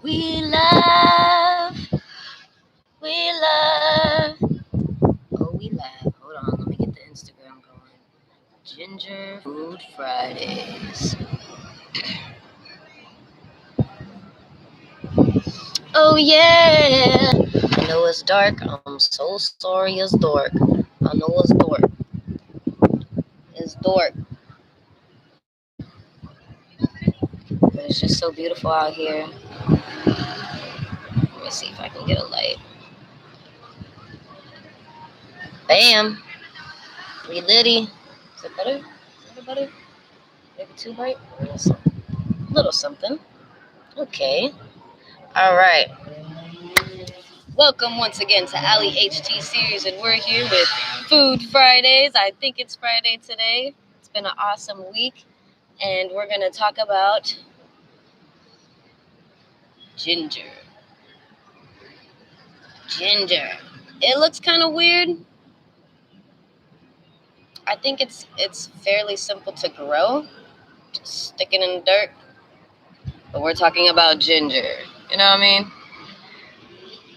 We love, we love. Oh, we laugh. Hold on, let me get the Instagram going. Ginger Food Fridays. Oh yeah. I know it's dark. I'm so sorry it's dark. I know it's dark. It's dark. But it's just so beautiful out here. Let me see if I can get a light. Bam. We litty. Is it better? Is it better? Maybe too bright? A little something. Okay. All right. Welcome once again to AlleyHTseries, and we're here with Food Fridays. I think it's Friday today. It's been an awesome week, and we're going to talk about ginger. Ginger. It looks kind of weird. I think it's fairly simple to grow. Just stick it in the dirt. But we're talking about ginger. You know what I mean?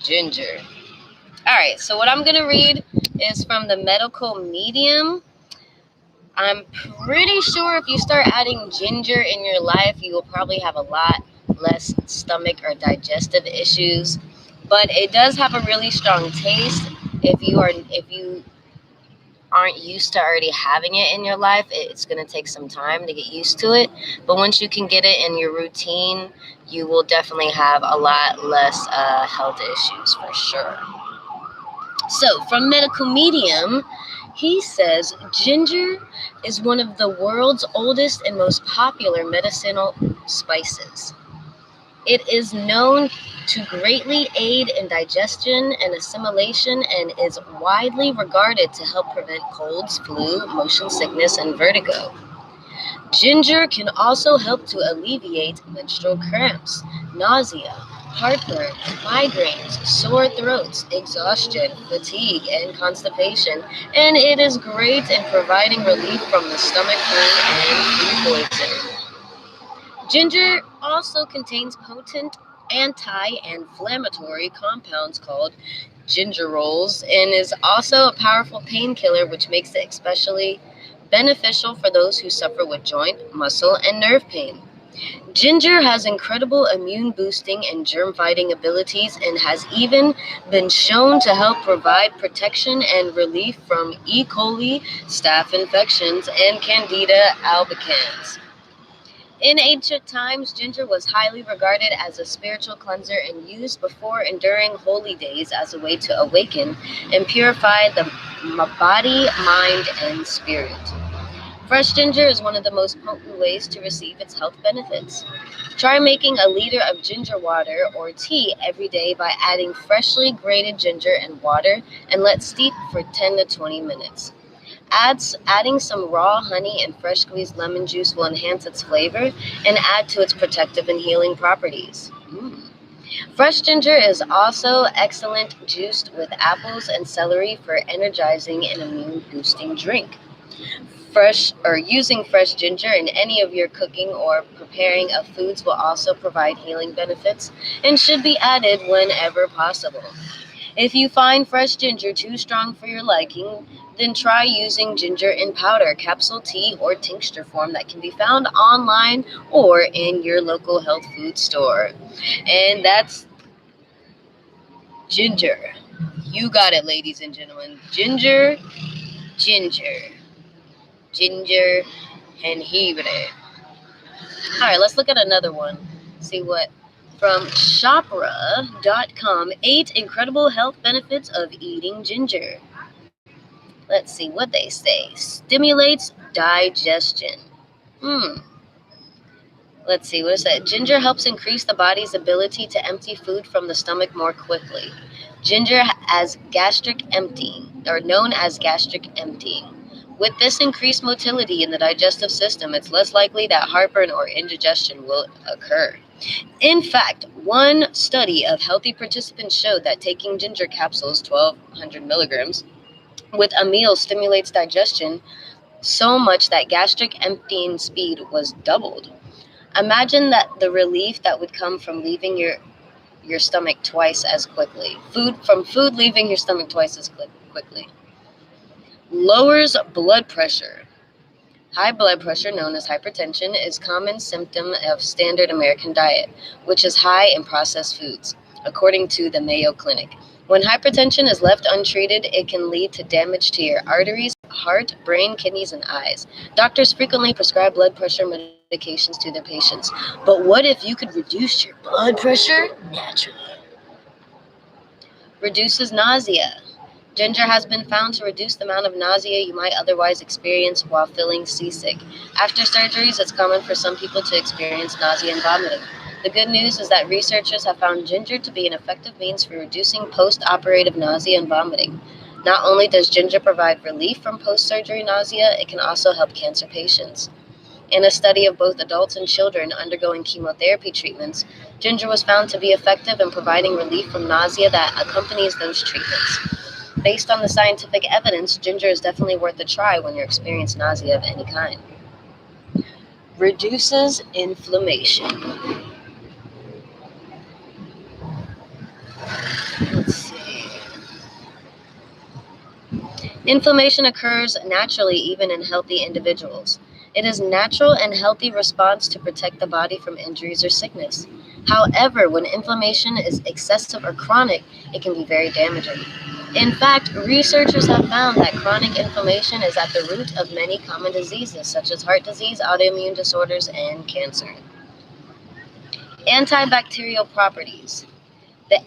Ginger. All right, so what I'm going to read is from the medical medium. I'm pretty sure if you start adding ginger in your life, you will probably have a lot less stomach or digestive issues. But it does have a really strong taste. If you aren't used to already having it in your life, it's going to take some time to get used to it. But once you can get it in your routine, you will definitely have a lot less health issues for sure. So, from Medical Medium, he says ginger is one of the world's oldest and most popular medicinal spices. It is known to greatly aid in digestion and assimilation and is widely regarded to help prevent colds, flu, motion sickness, and vertigo. Ginger can also help to alleviate menstrual cramps, nausea, heartburn, migraines, sore throats, exhaustion, fatigue, and constipation, and it is great in providing relief from the stomach pain and food poisoning. Ginger also contains potent anti-inflammatory compounds called gingerols and is also a powerful painkiller, which makes it especially beneficial for those who suffer with joint, muscle, and nerve pain. Ginger has incredible immune boosting and germ fighting abilities and has even been shown to help provide protection and relief from E. coli, staph infections, and Candida albicans. In ancient times, ginger was highly regarded as a spiritual cleanser and used before and during holy days as a way to awaken and purify the body, mind, and spirit. Fresh ginger is one of the most potent ways to receive its health benefits. Try making a liter of ginger water or tea every day by adding freshly grated ginger and water and let steep for 10 to 20 minutes. Adding some raw honey and fresh squeezed lemon juice will enhance its flavor and add to its protective and healing properties. Fresh ginger is also excellent juiced with apples and celery for energizing and immune boosting drink. Using fresh ginger in any of your cooking or preparing of foods will also provide healing benefits and should be added whenever possible. If you find fresh ginger too strong for your liking, then try using ginger in powder, capsule tea, or tincture form that can be found online or in your local health food store. And that's ginger. You got it, ladies and gentlemen. Ginger, ginger, jengibre. All right, let's look at another one. See what from Shopra.com, 8 incredible health benefits of eating ginger. Let's see what they say. Stimulates digestion. Let's see, what is that? Ginger helps increase the body's ability to empty food from the stomach more quickly. Ginger as gastric emptying, or known as gastric emptying. With this increased motility in the digestive system, it's less likely that heartburn or indigestion will occur. In fact, one study of healthy participants showed that taking ginger capsules, 1,200 milligrams, with a meal stimulates digestion so much that gastric emptying speed was doubled. Imagine that the relief that would come from leaving your stomach twice as quickly. Food leaving your stomach twice as quickly. Lowers blood pressure. High blood pressure, known as hypertension, is a common symptom of standard American diet, which is high in processed foods, according to the Mayo Clinic. When hypertension is left untreated, it can lead to damage to your arteries, heart, brain, kidneys, and eyes. Doctors frequently prescribe blood pressure medications to their patients. But what if you could reduce your blood pressure naturally? Reduces nausea. Ginger has been found to reduce the amount of nausea you might otherwise experience while feeling seasick. After surgeries, it's common for some people to experience nausea and vomiting. The good news is that researchers have found ginger to be an effective means for reducing post-operative nausea and vomiting. Not only does ginger provide relief from post-surgery nausea, it can also help cancer patients. In a study of both adults and children undergoing chemotherapy treatments, ginger was found to be effective in providing relief from nausea that accompanies those treatments. Based on the scientific evidence, ginger is definitely worth a try when you experience nausea of any kind. Reduces inflammation. Let's see. Inflammation occurs naturally even in healthy individuals. It is a natural and healthy response to protect the body from injuries or sickness. However, when inflammation is excessive or chronic, it can be very damaging. In fact, researchers have found that chronic inflammation is at the root of many common diseases such as heart disease, autoimmune disorders, and cancer. Antibacterial properties. The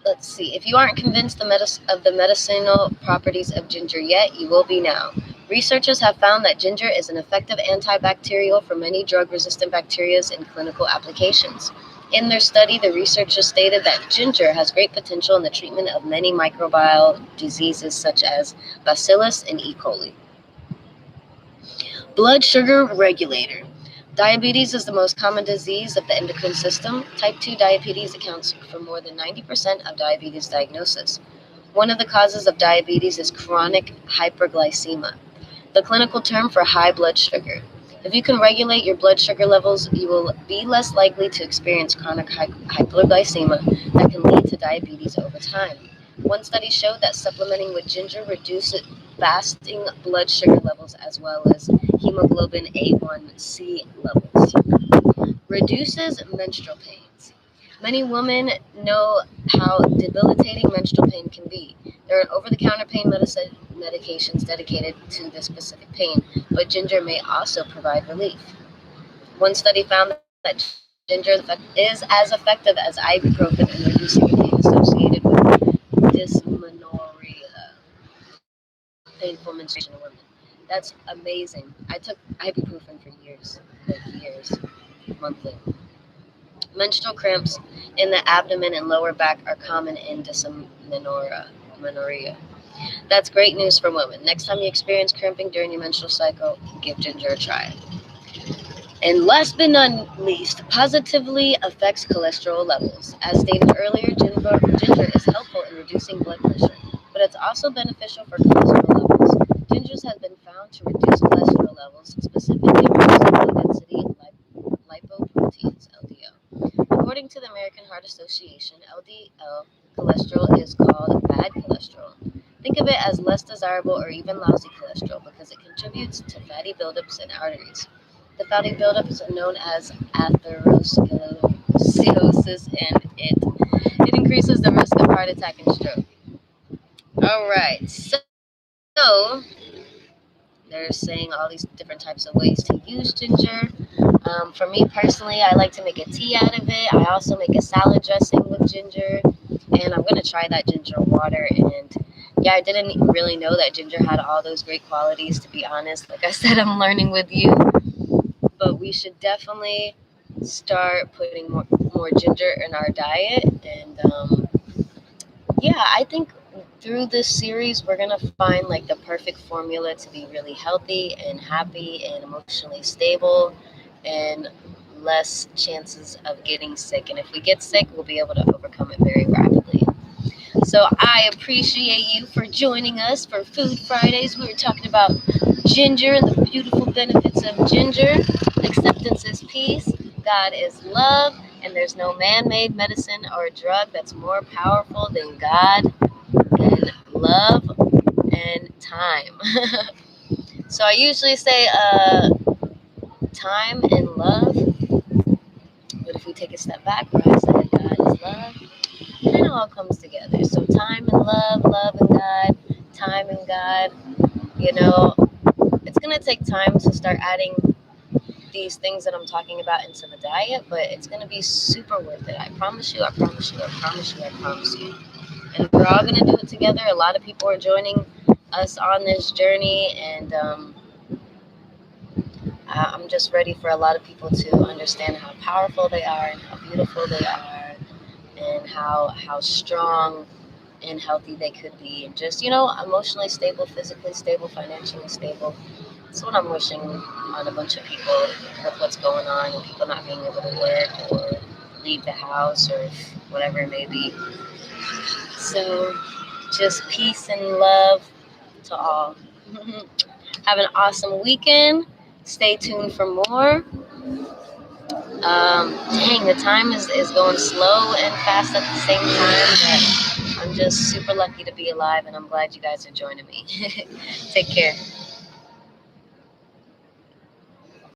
Let's see. If you aren't convinced of the medicinal properties of ginger yet, you will be now. Researchers have found that ginger is an effective antibacterial for many drug-resistant bacteria in clinical applications. In their study, the researchers stated that ginger has great potential in the treatment of many microbial diseases such as Bacillus and E. coli. Blood sugar regulator. Diabetes is the most common disease of the endocrine system. Type 2 diabetes accounts for more than 90% of diabetes diagnosis. One of the causes of diabetes is chronic hyperglycemia, the clinical term for high blood sugar. If you can regulate your blood sugar levels, you will be less likely to experience chronic hyperglycemia that can lead to diabetes over time. One study showed that supplementing with ginger reduces fasting blood sugar levels as well as hemoglobin A1C levels. Reduces menstrual pains. Many women know how debilitating menstrual pain can be. There are over-the-counter pain medications dedicated to this specific pain, but ginger may also provide relief. One study found that ginger is as effective as ibuprofen in reducing the pain associated with dysmenorrhea, painful menstruation in women. That's amazing. I took ibuprofen for years, monthly. Menstrual cramps in the abdomen and lower back are common in dysmenorrhea. That's great news for women. Next time you experience cramping during your menstrual cycle, give ginger a try. And last but not least, positively affects cholesterol levels. As stated earlier, ginger is helpful in reducing blood pressure, but it's also beneficial for cholesterol levels. Ginger has been found to reduce cholesterol levels, specifically reducing low-density lipoproteins, LDL. According to the American Heart Association, LDL cholesterol is called bad cholesterol. Think of it as less desirable or even lousy cholesterol because it contributes to fatty buildups in arteries. The fatty buildup is known as atherosclerosis, and it increases the risk of heart attack and stroke. All right, so they're saying all these different types of ways to use ginger. For me personally, I like to make a tea out of it. I also make a salad dressing with ginger, and I'm gonna try that ginger water. And yeah, I didn't really know that ginger had all those great qualities. To be honest, like I said, I'm learning with you. But we should definitely start putting more ginger in our diet. And yeah, I think through this series, we're going to find like the perfect formula to be really healthy and happy and emotionally stable and less chances of getting sick. And if we get sick, we'll be able to overcome it very rapidly. So I appreciate you for joining us for Food Fridays. We were talking about ginger and the beautiful benefits of ginger. Acceptance is peace. God is love. And there's no man-made medicine or drug that's more powerful than God and love and time. So I usually say time and love. But if we take a step back, where I said God is love, then it all comes together. So time and love, love and God, time and God. You know, it's going to take time to start adding these things that I'm talking about into the diet, but it's going to be super worth it. I promise you, I promise you, I promise you, I promise you. And we're all going to do it together. A lot of people are joining us on this journey, and I'm just ready for a lot of people to understand how powerful they are and how beautiful they are and how strong and healthy they could be, and just, emotionally stable, physically stable, financially stable. That's what I'm wishing on a bunch of people with what's going on and people not being able to work or leave the house or whatever it may be. So just peace and love to all. Have an awesome weekend. Stay tuned for more. Dang, the time is going slow and fast at the same time, but I'm just super lucky to be alive, and I'm glad you guys are joining me. Take care.